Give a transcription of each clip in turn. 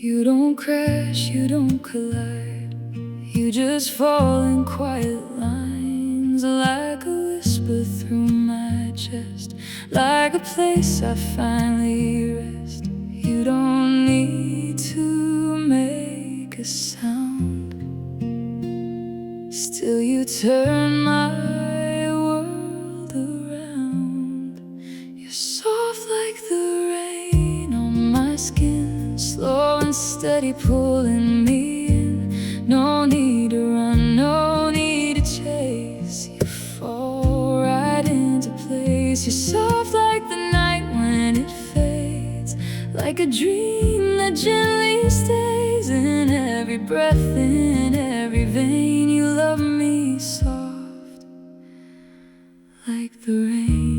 You don't crash, you don't collide. You just fall in quiet lines, like a whisper through my chest, like a place I finally rest. You don't need to make a sound, still you turn my world around. You're soft like the rain on my skin, slow and steady pulling me in. No need to run, no need to chase. You fall right into place. You're soft like the night when it fades, like a dream that gently stays. In every breath, in every vein, you love me soft like the rain.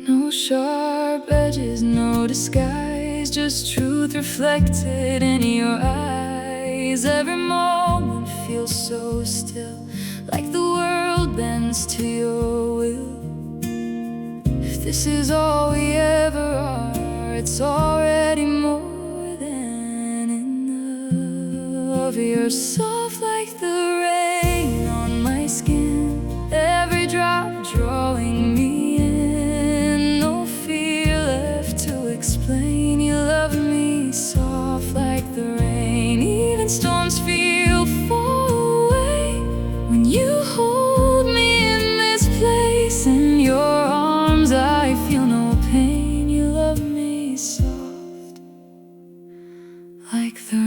No sharp edges, no disguise, just truth reflected in your eyes. Every moment feels so still, like the world bends to your will. If this is all we ever are, it's already more than enough. You're soft like the rain on my skin, every drop drawing me. You love me soft like the rain. Even storms feel far away when you hold me in this place. In your arms I feel no pain. You love me soft like the